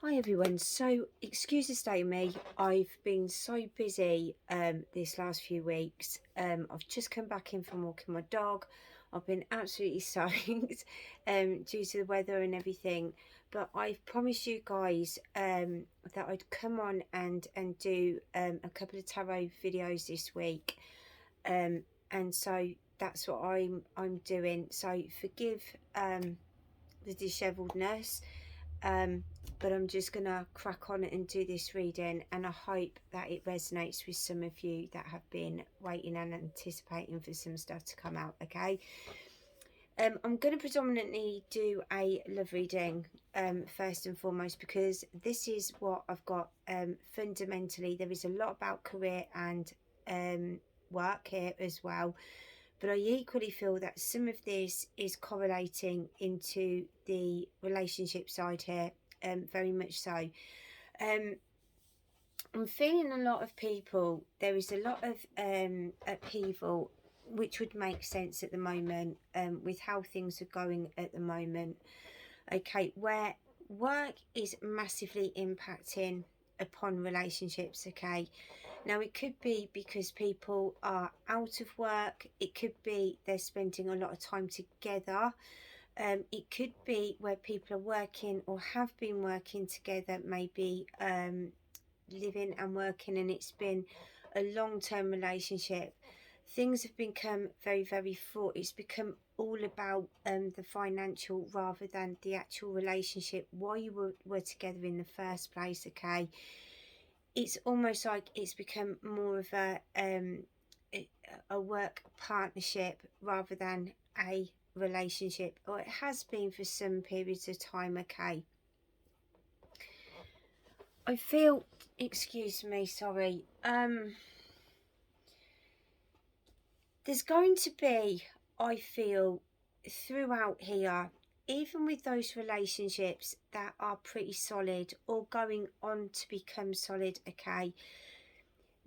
Hi everyone. So excuse the state of me. I've been so busy this last few weeks. I've just come back in from walking my dog. I've been absolutely soaked due to the weather and everything. But I've promised you guys that I'd come on and do a couple of tarot videos this week. And so that's what I'm doing. So forgive the disheveledness. Um, but I'm just gonna crack on and do this reading, and I hope that it resonates with some of you that have been waiting and anticipating for some stuff to come out. Okay, I'm going to predominantly do a love reading first and foremost, because this is what I've got. Fundamentally, there is a lot about career and work here as well, but I equally feel that some of this is correlating into the relationship side here, very much so. I'm feeling a lot of people, there is a lot of upheaval, which would make sense at the moment, with how things are going at the moment. Okay, where work is massively impacting upon relationships. Okay, now it could be because people are out of work, it could be they're spending a lot of time together, it could be where people are working or have been working together, maybe living and working, and it's been a long-term relationship. Things have become very, very fraught. It's become all about the financial rather than the actual relationship, why you were together in the first place. Okay, it's almost like it's become more of a work partnership rather than a relationship, or it has been for some periods of time. Okay, I feel, excuse me, sorry, there's going to be, I feel, throughout here, even with those relationships that are pretty solid or going on to become solid, okay,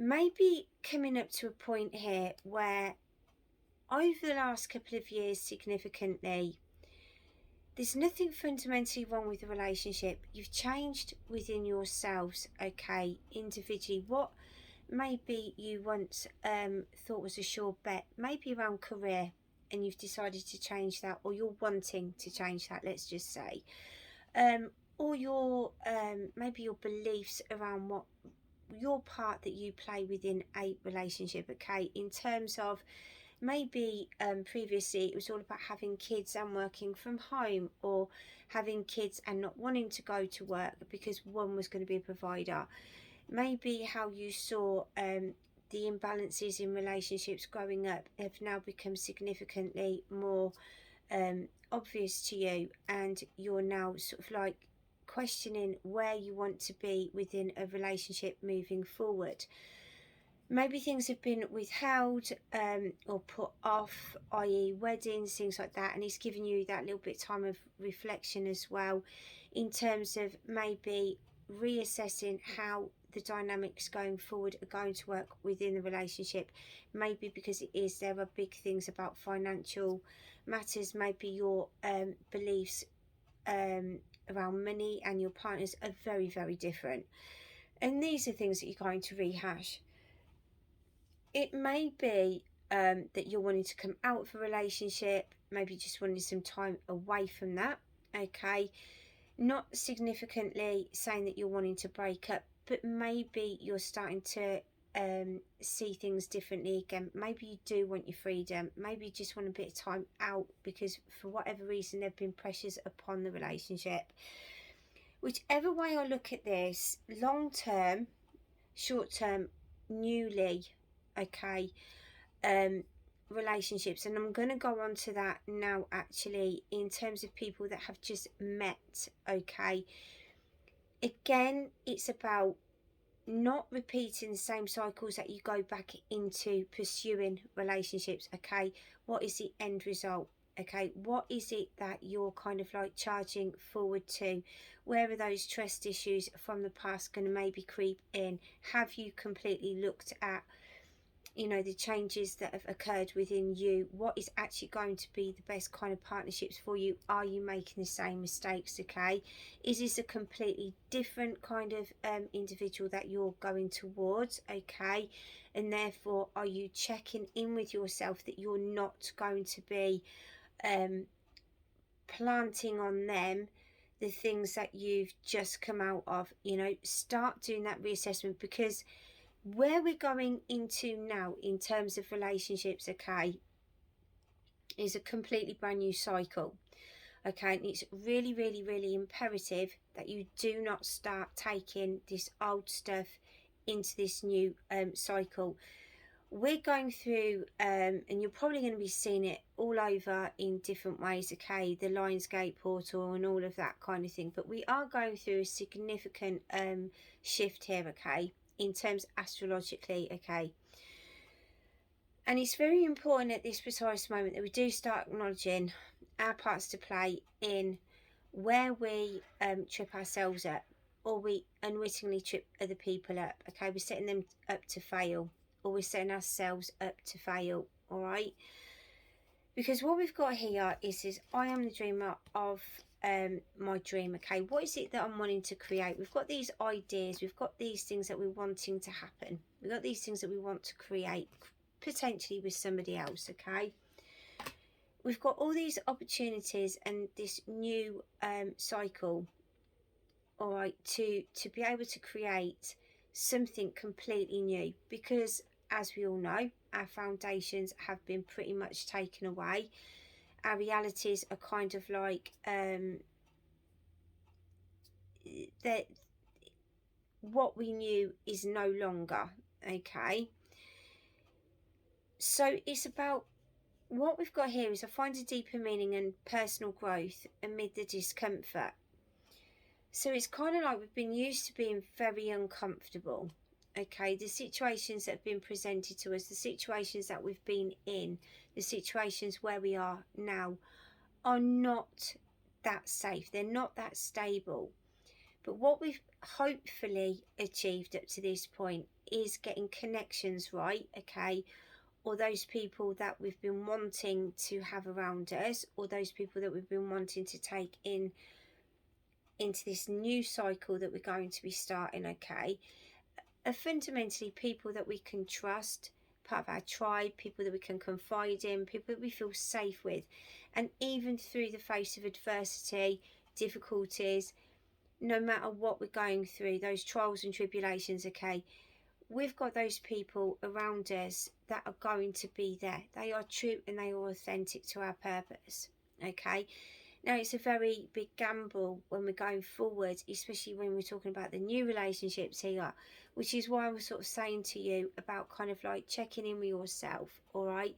maybe coming up to a point here where over the last couple of years, significantly, there's nothing fundamentally wrong with the relationship. You've changed within yourselves, okay, individually. What maybe you once thought was a sure bet, maybe around career, and you've decided to change that, or you're wanting to change that, let's just say, or your maybe your beliefs around what your part that you play within a relationship. Okay, in terms of maybe previously it was all about having kids and working from home, or having kids and not wanting to go to work because one was going to be a provider. Maybe how you saw the imbalances in relationships growing up have now become significantly more obvious to you, and you're now sort of like questioning where you want to be within a relationship moving forward. Maybe things have been withheld or put off, i.e. weddings, things like that, and he's giving you that little bit of time of reflection as well, in terms of maybe reassessing how the dynamics going forward are going to work within the relationship. Maybe because there are big things about financial matters, maybe your beliefs around money and your partners are very, very different, and these are things that you're going to rehash. It may be that you're wanting to come out of a relationship, maybe just wanting some time away from that. Okay, not significantly saying that you're wanting to break up, but maybe you're starting to see things differently again. Maybe you do want your freedom, maybe you just want a bit of time out because for whatever reason there have been pressures upon the relationship. Whichever way I look at this, long term, short term, newly, okay, relationships, and I'm going to go on to that now, actually, in terms of people that have just met. Okay, again, it's about not repeating the same cycles that you go back into pursuing relationships. Okay, what is the end result? Okay, what is it that you're kind of like charging forward to? Where are those trust issues from the past going to maybe creep in? Have you completely looked at you know, the changes that have occurred within you, what is actually going to be the best kind of partnerships for you. Are you making the same mistakes? Okay, is this a completely different kind of individual that you're going towards? Okay, and therefore are you checking in with yourself that you're not going to be planting on them the things that you've just come out of? You know, start doing that reassessment, because where we're going into now in terms of relationships, okay, is a completely brand new cycle. Okay, and it's really, really, really imperative that you do not start taking this old stuff into this new cycle. We're going through, and you're probably going to be seeing it all over in different ways, okay, the Lionsgate portal and all of that kind of thing, but we are going through a significant shift here, okay, in terms astrologically, okay. And it's very important at this precise moment that we do start acknowledging our parts to play in where we trip ourselves up, or we unwittingly trip other people up, okay. We're setting them up to fail, or we're setting ourselves up to fail, all right. Because what we've got here is I am the dreamer of my dream, okay. What is it that I'm wanting to create? We've got these ideas, we've got these things that we're wanting to happen, we've got these things that we want to create, potentially with somebody else, okay. We've got all these opportunities and this new cycle, all right, to be able to create something completely new, because as we all know, our foundations have been pretty much taken away. Our realities are kind of like that what we knew is no longer, okay. So it's about, what we've got here is I find a deeper meaning and personal growth amid the discomfort. So it's kind of like we've been used to being very uncomfortable, okay. The situations that have been presented to us, the situations that we've been in, the situations where we are now are not that safe, they're not that stable. But what we've hopefully achieved up to this point is getting connections right, okay, or those people that we've been wanting to have around us, or those people that we've been wanting to take in into this new cycle that we're going to be starting, okay, are fundamentally people that we can trust, part of our tribe, people that we can confide in, people that we feel safe with. And even through the face of adversity, difficulties, no matter what we're going through, those trials and tribulations, okay, we've got those people around us that are going to be there. They are true and they are authentic to our purpose, okay. Now, it's a very big gamble when we're going forward, especially when we're talking about the new relationships here, which is why I was sort of saying to you about kind of like checking in with yourself, all right.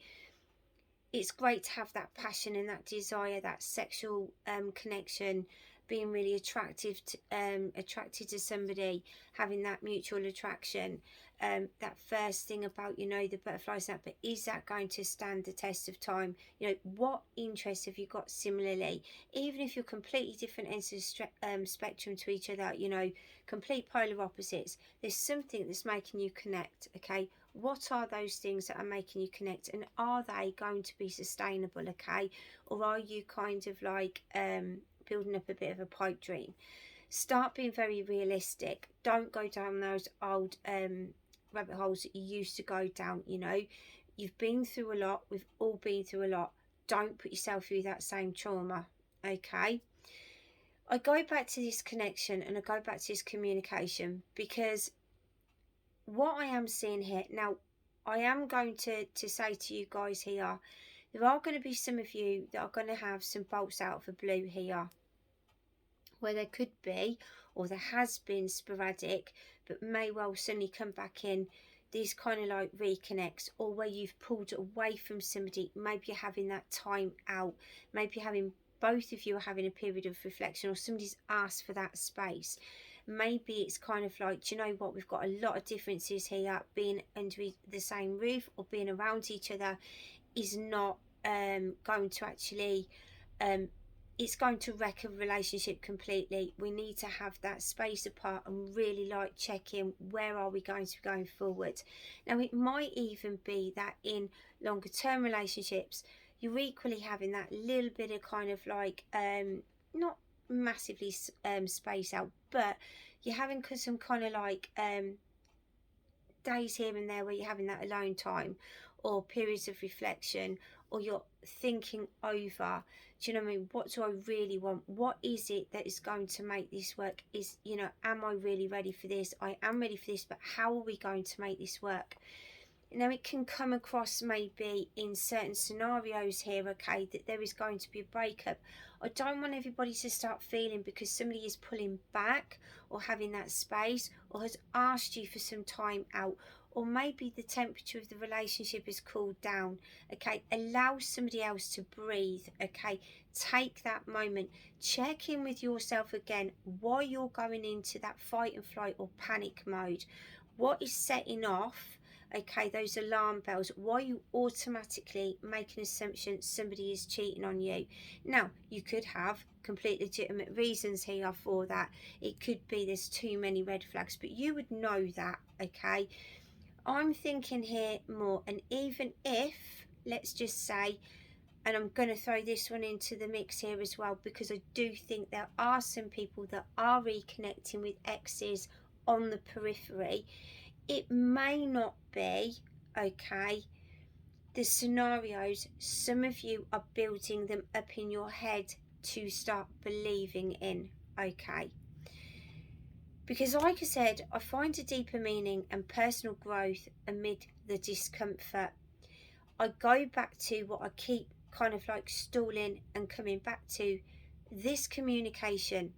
It's great to have that passion and that desire, that sexual connection, being really attracted to somebody, having that mutual attraction, that first thing about, you know, the butterflies and that, but is that going to stand the test of time? You know, what interests have you got similarly? Even if you're completely different ends of the spectrum to each other, you know, complete polar opposites, there's something that's making you connect, okay. What are those things that are making you connect, and are they going to be sustainable, okay, or are you kind of like building up a bit of a pipe dream? Start being very realistic. Don't go down those old rabbit holes that you used to go down. You know, you've been through a lot, we've all been through a lot. Don't put yourself through that same trauma, okay. I go back to this connection and I go back to this communication, because what I am seeing here now, I am going to say to you guys here, there are going to be some of you that are going to have some bolts out of the blue here, where there could be, or there has been sporadic, but may well suddenly come back in, these kind of like reconnects, or where you've pulled away from somebody. Maybe you're having that time out, maybe you're having, both of you are having a period of reflection, or somebody's asked for that space. Maybe it's kind of like, do you know what, we've got a lot of differences here. Being under the same roof or being around each other is not going to actually it's going to wreck a relationship completely. We need to have that space apart and really like check in, where are we going to be going forward. Now it might even be that in longer term relationships you're equally having that little bit of kind of like not massively space out, but you're having some kind of like days here and there where you're having that alone time, or periods of reflection, or you're thinking over, do you know what I mean, what do I really want, what is it that is going to make this work, is, you know, am I really ready for this? I am ready for this, but how are we going to make this work? Now it can come across maybe in certain scenarios here, okay, that there is going to be a breakup. I don't want everybody to start feeling because somebody is pulling back or having that space or has asked you for some time out, or maybe the temperature of the relationship has cooled down, okay. Allow somebody else to breathe, okay. Take that moment, check in with yourself again, why you're going into that fight and flight or panic mode, what is setting off, okay, those alarm bells, why you automatically make an assumption somebody is cheating on you. Now you could have complete legitimate reasons here for that. It could be there's too many red flags, but you would know that, okay. I'm thinking here more, and even if, let's just say, and I'm going to throw this one into the mix here as well, because I do think there are some people that are reconnecting with exes on the periphery. It may not be, okay, the scenarios, some of you are building them up in your head to start believing in, okay. Because like I said, I find a deeper meaning and personal growth amid the discomfort. I go back to what I keep kind of like stalling and coming back to, this communication.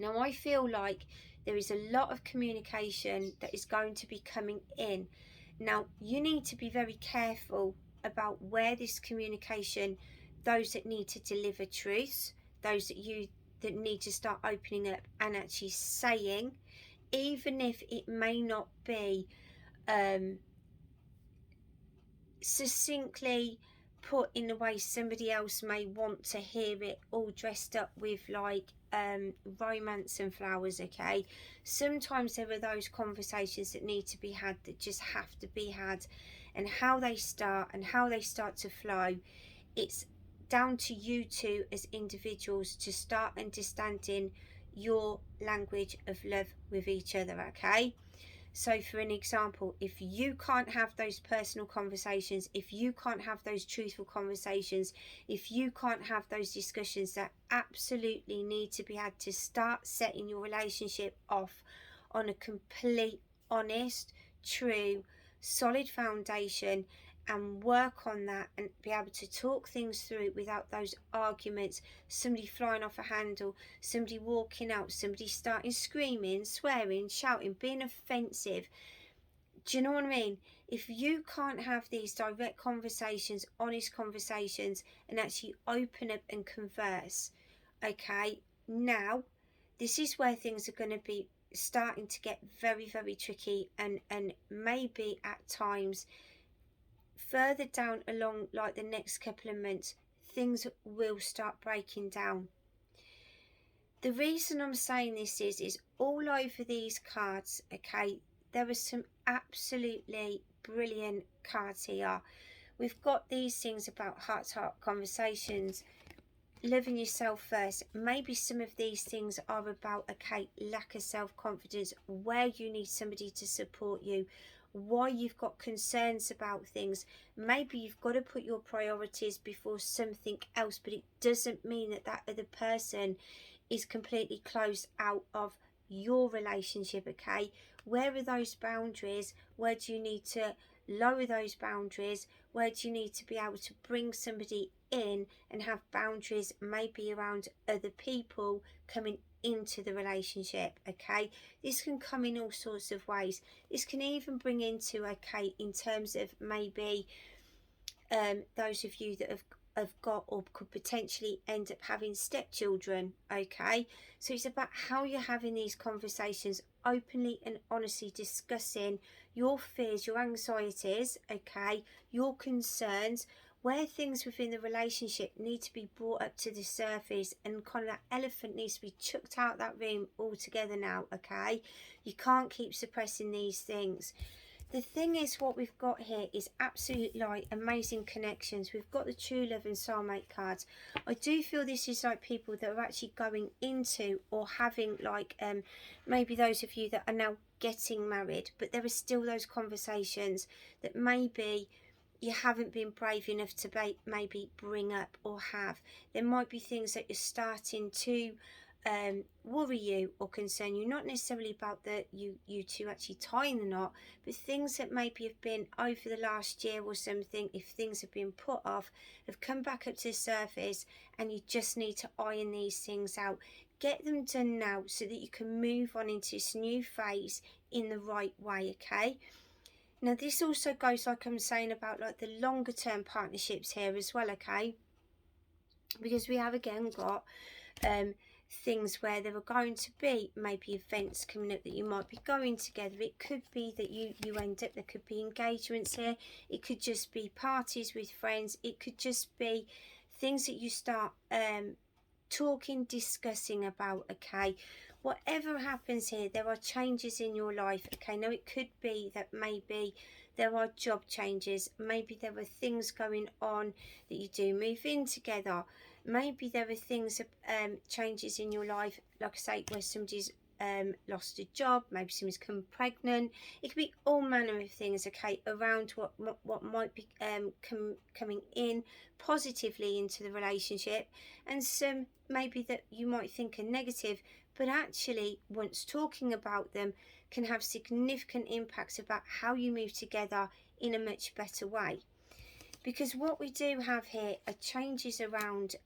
Now I feel like there is a lot of communication that is going to be coming in. Now you need to be very careful about where this communication, those that need to deliver truths, those that need to start opening up and actually saying, even if it may not be succinctly put in the way somebody else may want to hear it, all dressed up with like romance and flowers, okay. Sometimes there are those conversations that need to be had, that just have to be had, and how they start to flow, it's down to you two as individuals to start understanding your language of love with each other, okay. So for an example, if you can't have those personal conversations, if you can't have those truthful conversations, if you can't have those discussions that absolutely need to be had to start setting your relationship off on a complete, honest, true, solid foundation, and work on that and be able to talk things through without those arguments, somebody flying off a handle, somebody walking out, somebody starting screaming, swearing, shouting, being offensive. Do you know what I mean? If you can't have these direct conversations, honest conversations, and actually open up and converse, okay, now this is where things are going to be starting to get very, very tricky, and maybe at times further down along like the next couple of months, things will start breaking down. The reason I'm saying this is all over these cards, okay, there are some absolutely brilliant cards here. We've got these things about heart-to-heart conversations, loving yourself first. Maybe some of these things are about, okay, lack of self-confidence, where you need somebody to support you, why you've got concerns about things. Maybe you've got to put your priorities before something else, but it doesn't mean that that other person is completely closed out of your relationship, okay. Where are those boundaries? Where do you need to lower those boundaries? Where do you need to be able to bring somebody in and have boundaries, maybe around other people coming into the relationship, okay. This can come in all sorts of ways. This can even bring into, okay, in terms of maybe those of you that have got or could potentially end up having stepchildren, okay. So it's about how you're having these conversations openly and honestly, discussing your fears, your anxieties, okay, your concerns, where things within the relationship need to be brought up to the surface, and kind of that elephant needs to be chucked out that room altogether now, okay? You can't keep suppressing these things. The thing is, what we've got here is absolutely like amazing connections. We've got the true love and soulmate cards. I do feel this is like people that are actually going into or having like maybe those of you that are now getting married, but there are still those conversations that maybe you haven't been brave enough to maybe bring up or have. There might be things that you're starting to worry you or concern you, not necessarily about you two actually tying the knot, but things that maybe have been over the last year or something, if things have been put off, have come back up to the surface, and you just need to iron these things out. Get them done now so that you can move on into this new phase in the right way, okay? Now this also goes, like I'm saying, about like the longer term partnerships here as well, okay? Because we have again got things where there are going to be maybe events coming up that you might be going together. It could be that you end up, there could be engagements here, it could just be parties with friends, it could just be things that you start talking, discussing about, okay? Whatever happens here, there are changes in your life, okay? Now it could be that maybe there are job changes, maybe there are things going on that you do move in together, maybe there are things, changes in your life, like I say, where somebody's lost a job, maybe somebody's come pregnant. It could be all manner of things, okay, around what might be coming in positively into the relationship, and some maybe that you might think are negative, but actually once talking about them can have significant impacts about how you move together in a much better way. Because what we do have here are changes around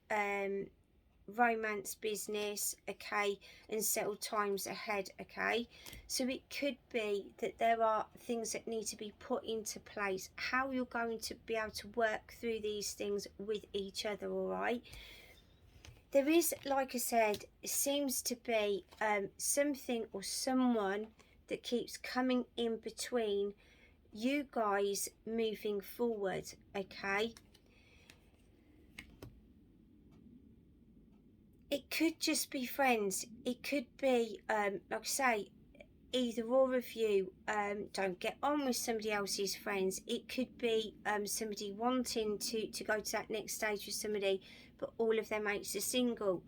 romance, business, okay, and settled times ahead, okay? So it could be that there are things that need to be put into place, how you're going to be able to work through these things with each other, all right? There is, like I said, it seems to be something or someone that keeps coming in between you guys moving forward, okay? It could just be friends. It could be, like I say, either or of you don't get on with somebody else's friends. It could be somebody wanting to go to that next stage with somebody, but all of their mates are single.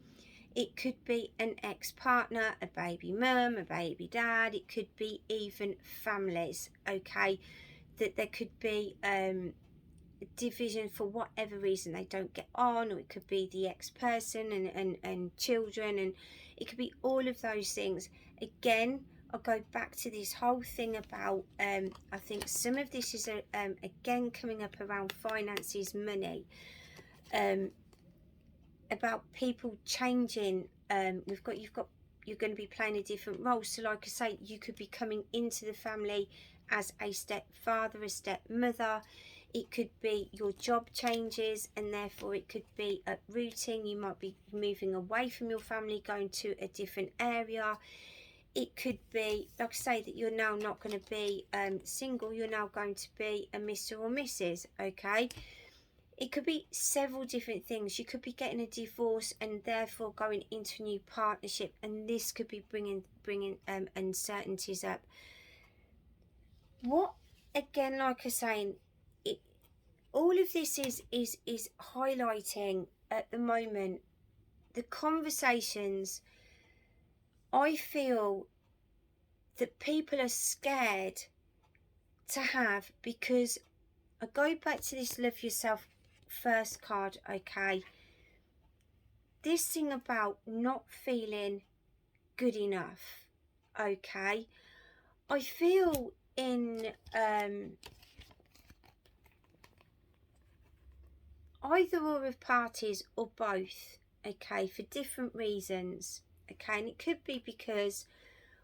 It could be an ex-partner, a baby mum, a baby dad. It could be even families, okay? That there could be division for whatever reason, they don't get on, or it could be the ex-person and children, and it could be all of those things. Again, I'll go back to this whole thing about I think some of this is again coming up around finances, money, about people changing. You're going to be playing a different role. So like I say, you could be coming into the family as a stepfather, a stepmother. It could be your job changes, and therefore it could be uprooting. You might be moving away from your family, going to a different area. It could be, like I say, that you're now not going to be single. You're now going to be a Mr. or Mrs. Okay. It could be several different things. You could be getting a divorce and therefore going into a new partnership, and this could be bringing uncertainties up. What, again, like I was saying, all of this is highlighting at the moment the conversations I feel that people are scared to have, because I go back to this love yourself first card, okay? This thing about not feeling good enough, okay? I feel in either or of parties or both, okay, for different reasons, okay? And it could be because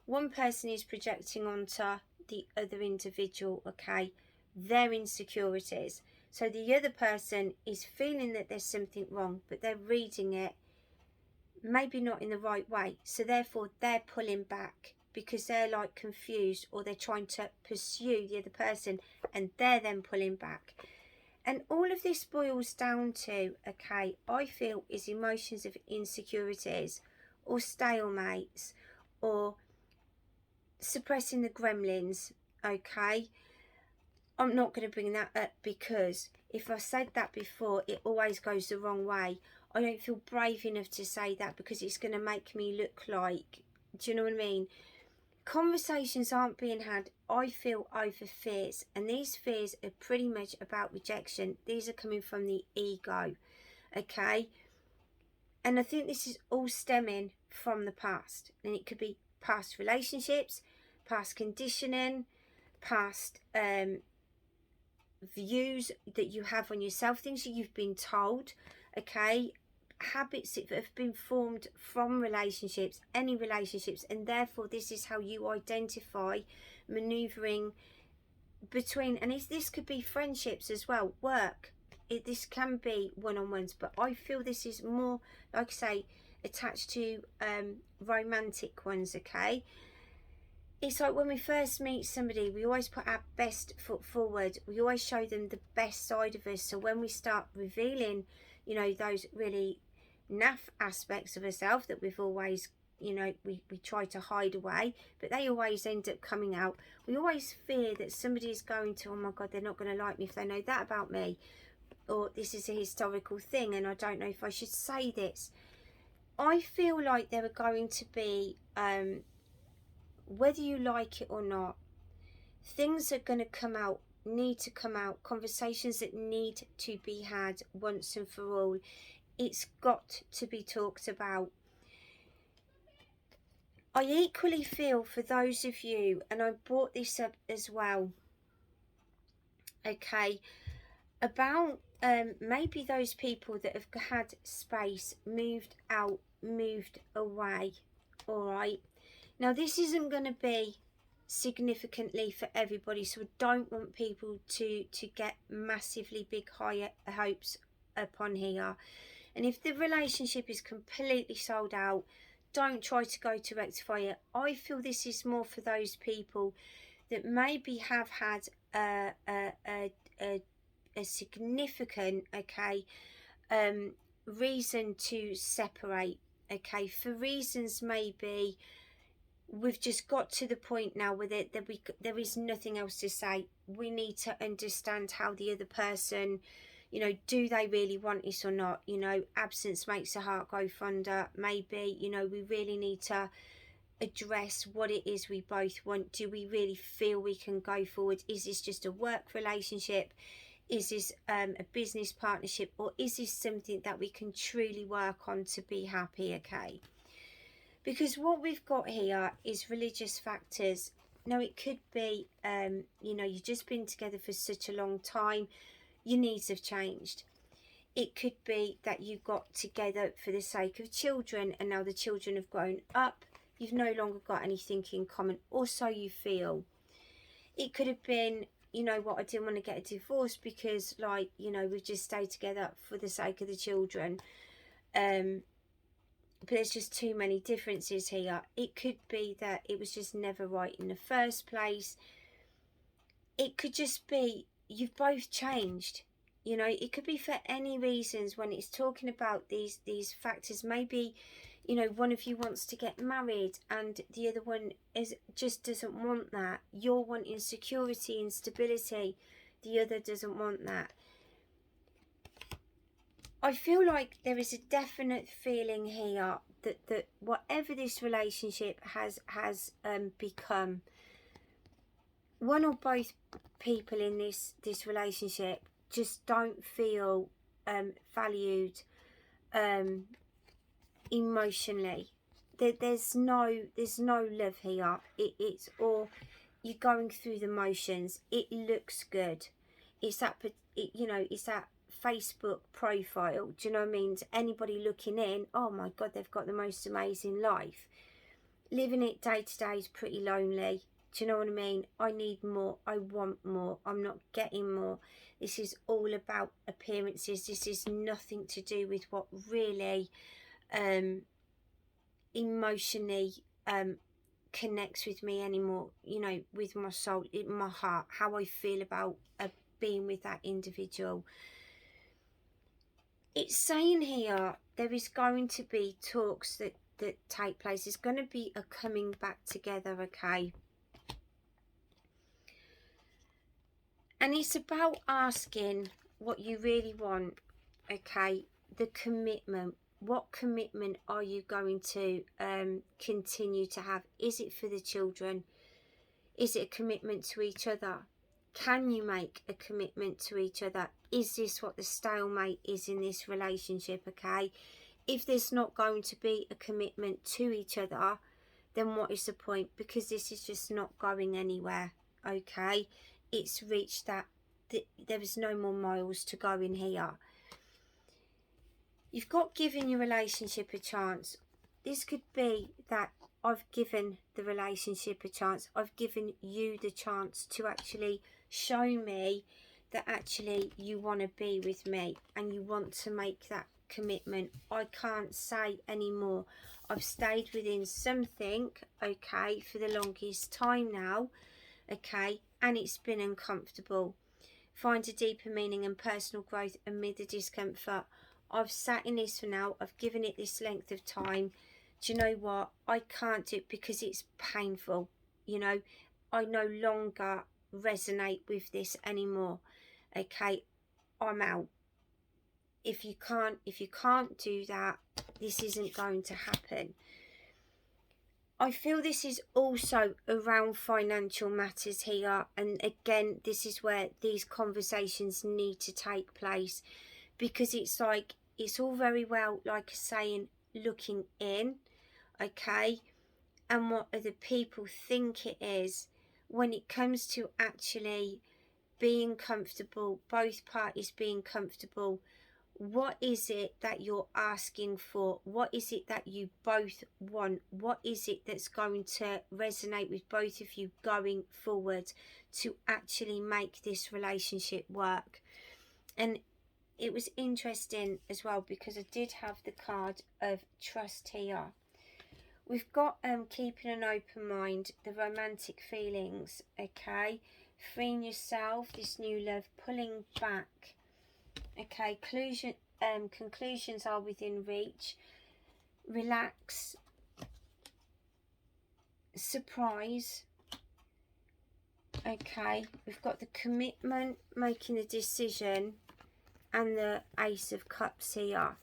one person is projecting onto the other individual, okay, their insecurities. So the other person is feeling that there's something wrong, but they're reading it maybe not in the right way. So therefore they're pulling back because they're like confused, or they're trying to pursue the other person and they're then pulling back. And all of this boils down to, okay, I feel is emotions of insecurities or stalemates or suppressing the gremlins, okay? I'm not going to bring that up because if I said that before, it always goes the wrong way. I don't feel brave enough to say that because it's going to make me look like, do you know what I mean? Conversations aren't being had, I feel, over fears, and these fears are pretty much about rejection. These are coming from the ego, okay? And I think this is all stemming from the past, and it could be past relationships, past conditioning, past views that you have on yourself, things that you've been told, okay, habits that have been formed from relationships, any relationships, and therefore this is how you identify maneuvering between, and this could be friendships as well, work, this can be one-on-ones, but I feel this is more, like I say, attached to romantic ones, okay? It's like when we first meet somebody, we always put our best foot forward. We always show them the best side of us. So when we start revealing, you know, those really naff aspects of ourselves that we've always, you know, we try to hide away, but they always end up coming out. We always fear that somebody is going to, oh my God, they're not going to like me if they know that about me. Or this is a historical thing and I don't know if I should say this. I feel like there are going to be... whether you like it or not, things are going to come out, need to come out, conversations that need to be had once and for all. It's got to be talked about. I equally feel for those of you, and I brought this up as well, okay, about maybe those people that have had space, moved out, moved away, all right? Now, this isn't going to be significantly for everybody, so I don't want people to get massively big high hopes upon here. And if the relationship is completely sold out, don't try to go to rectify it. I feel this is more for those people that maybe have had a significant, okay, reason to separate, okay, for reasons maybe we've just got to the point now with it that there is nothing else to say. We need to understand how the other person, you know, do they really want this or not? You know, absence makes the heart grow fonder. Maybe, you know, we really need to address what it is we both want. Do we really feel we can go forward? Is this just a work relationship? Is this a business partnership? Or is this something that we can truly work on to be happy, okay? Because what we've got here is religious factors. Now, it could be, you know, you've just been together for such a long time, your needs have changed. It could be that you got together for the sake of children and now the children have grown up. You've no longer got anything in common, or so you feel. It could have been, you know what, I didn't want to get a divorce because, like, you know, we've just stayed together for the sake of the children. But there's just too many differences here. It could be that it was just never right in the first place. It could just be you've both changed. You know, it could be for any reasons. When it's talking about these factors, maybe, you know, one of you wants to get married and the other one just doesn't want that. You're wanting security and stability. The other doesn't want that. I feel like there is a definite feeling here that whatever this relationship has become, one or both people in this relationship just don't feel valued emotionally. There's no love here. It's all you're going through the motions. It looks good. It's that, you know, it's that Facebook profile. Do you know what I mean? To anybody looking in, oh my God, they've got the most amazing life. Living it day to day is pretty lonely. Do you know what I mean? I need more. I want more. I'm not getting more. This is all about appearances. This is nothing to do with what really emotionally connects with me anymore, you know, with my soul, in my heart, how I feel about being with that individual. It's saying here there is going to be talks that take place. It's going to be a coming back together, okay? And it's about asking what you really want, okay? The commitment. What commitment are you going to continue to have? Is it for the children? Is it a commitment to each other? Can you make a commitment to each other? Is this what the stalemate is in this relationship, okay? If there's not going to be a commitment to each other, then what is the point? Because this is just not going anywhere, okay? It's reached that there is no more miles to go in here. You've got given your relationship a chance. This could be that I've given the relationship a chance. I've given you the chance to actually show me that actually you want to be with me and you want to make that commitment. I can't say anymore. I've stayed within something, okay, for the longest time now, okay, and it's been uncomfortable. Find a deeper meaning and personal growth amid the discomfort. I've sat in this for now. I've given it this length of time. Do you know what? I can't do it because it's painful. You know, I no longer resonate with this anymore. Okay, I'm out. If you can't do that, this isn't going to happen. I feel this is also around financial matters here, and again, this is where these conversations need to take place, because it's like, it's all very well, like saying, looking in, okay, and what other people think it is. When it comes to actually being comfortable, both parties being comfortable, what is it that you're asking for? What is it that you both want? What is it that's going to resonate with both of you going forward to actually make this relationship work? And it was interesting as well, because I did have the card of trust here. We've got keeping an open mind, the romantic feelings, okay, freeing yourself, this new love, pulling back, okay, conclusions are within reach, relax, surprise, okay, we've got the commitment, making a decision, and the Ace of Cups here.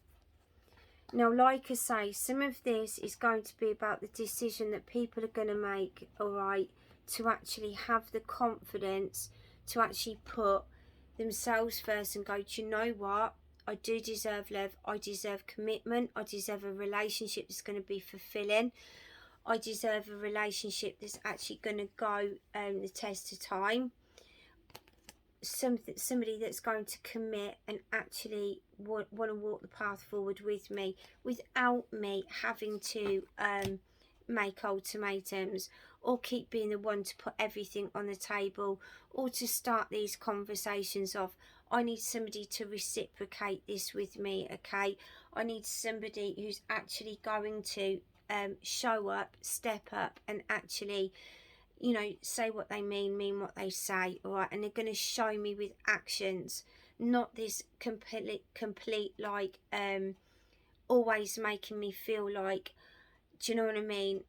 Now, like I say, some of this is going to be about the decision that people are going to make, all right, to actually have the confidence to actually put themselves first and go, do you know what? I do deserve love. I deserve commitment. I deserve a relationship that's going to be fulfilling. I deserve a relationship that's actually going to go the test of time. Somebody that's going to commit and actually want to walk the path forward with me without me having to make ultimatums or keep being the one to put everything on the table or to start these conversations off. I need somebody to reciprocate this with me, okay? I need somebody who's actually going to show up, step up, and actually, you know, say what they mean what they say, all right? And they're going to show me with actions, not this complete like always making me feel like, do you know what I mean,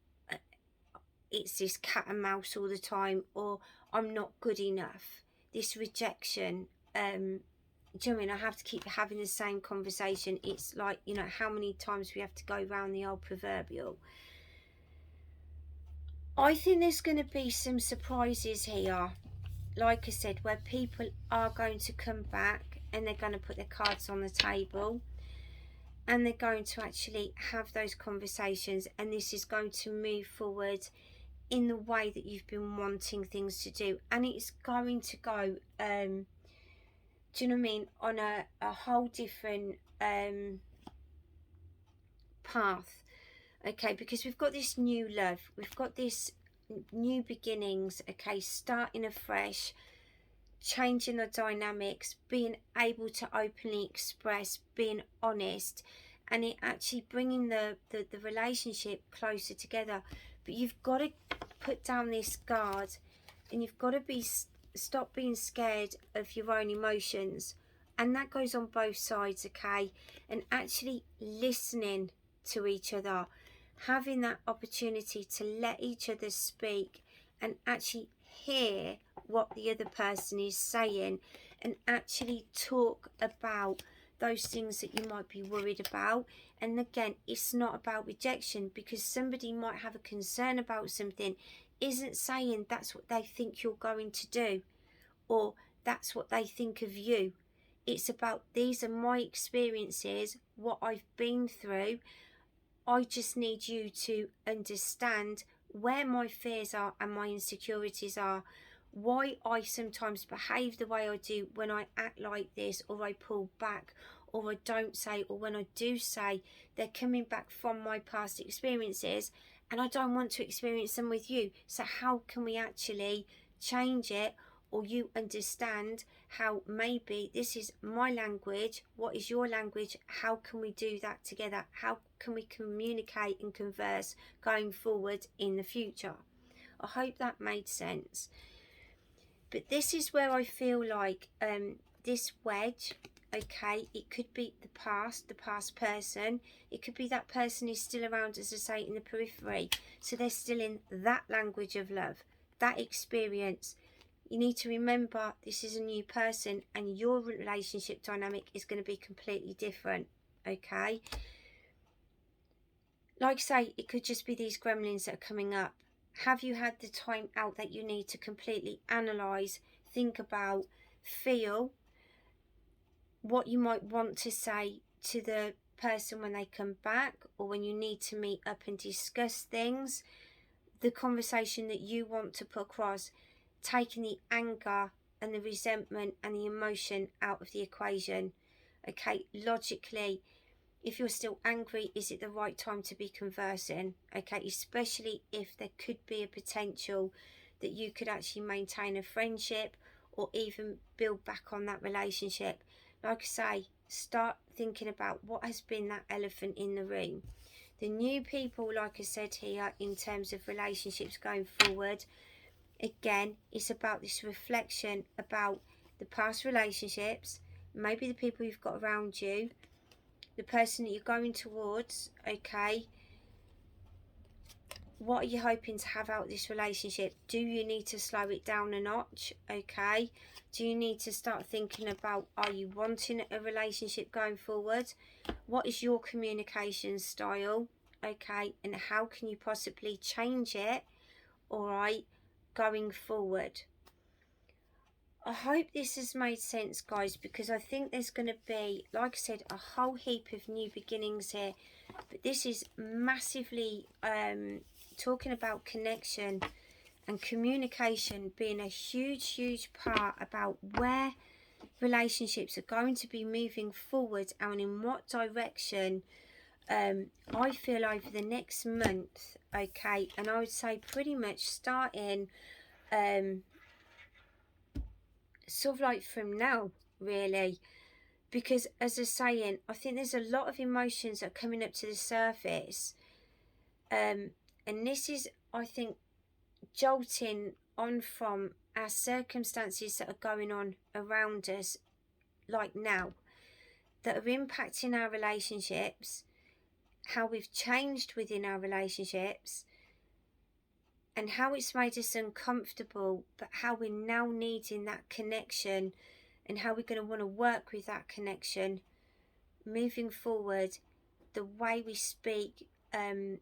it's this cat and mouse all the time, or I'm not good enough, this rejection. Do you know what I mean? I have to keep having the same conversation. It's like, you know, how many times we have to go round the old proverbial. I think there's going to be some surprises here, like I said, where people are going to come back and they're going to put their cards on the table and they're going to actually have those conversations, and this is going to move forward in the way that you've been wanting things to do, and it's going to go do you know what I mean, on a whole different path, okay, because we've got this new love, we've got this new beginnings, okay, starting afresh, changing the dynamics, being able to openly express, being honest, and it actually bringing the relationship closer together. But you've got to put down this guard and you've got to be stop being scared of your own emotions. And that goes on both sides, okay? And actually listening to each other, having that opportunity to let each other speak and actually hear what the other person is saying, and actually talk about those things that you might be worried about. And again, it's not about rejection, because somebody might have a concern about something isn't saying that's what they think you're going to do, or that's what they think of you. It's about, these are my experiences, what I've been through. I just need you to understand where my fears are and my insecurities are, why I sometimes behave the way I do when I act like this, or I pull back, or I don't say, or when I do say, they're coming back from my past experiences and I don't want to experience them with you. So how can we actually change it, or you understand how maybe this is my language, what is your language, how can we do that together, how can we communicate and converse going forward in the future. I hope that made sense. But this is where I feel like this wedge, okay, it could be the past person, it could be that person is still around, as I say, in the periphery, so they're still in that language of love, that experience. You need to remember this is a new person and your relationship dynamic is going to be completely different, okay? Like I say, it could just be these gremlins that are coming up. Have you had the time out that you need to completely analyse, think about, feel what you might want to say to the person when they come back, or when you need to meet up and discuss things, the conversation that you want to put across, taking the anger and the resentment and the emotion out of the equation. Okay, logically, if you're still angry, is it the right time to be conversing? Okay, especially if there could be a potential that you could actually maintain a friendship or even build back on that relationship. Like I say, start thinking about what has been that elephant in the room. The new people, like I said here, in terms of relationships going forward, again, it's about this reflection about the past relationships, maybe the people you've got around you, the person that you're going towards, okay? What are you hoping to have out of this relationship? Do you need to slow it down a notch, okay? Do you need to start thinking about, are you wanting a relationship going forward? What is your communication style, okay? And how can you possibly change it, all right, going forward? I hope this has made sense, guys, because I think there's going to be, like I said, a whole heap of new beginnings here. But this is massively talking about connection and communication being a huge part about where relationships are going to be moving forward and in what direction. I feel over the next month, okay, and I would say pretty much starting sort of like from now, really, because as I was saying, I think there's a lot of emotions that are coming up to the surface, and this is, I think, jolting on from our circumstances that are going on around us, like now, that are impacting our relationships, how we've changed within our relationships, and how it's made us uncomfortable, but how we're now needing that connection, and how we're going to want to work with that connection moving forward, the way we speak and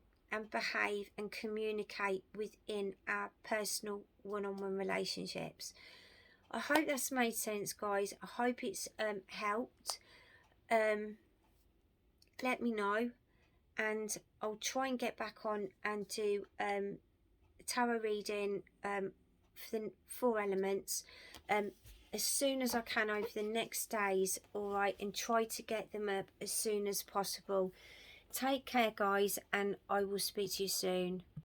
behave and communicate within our personal one-on-one relationships. I hope that's made sense, guys. I hope it's helped. Let me know, and I'll try and get back on and do tarot reading for the 4 elements as soon as I can over the next days, alright, and try to get them up as soon as possible. Take care, guys, and I will speak to you soon.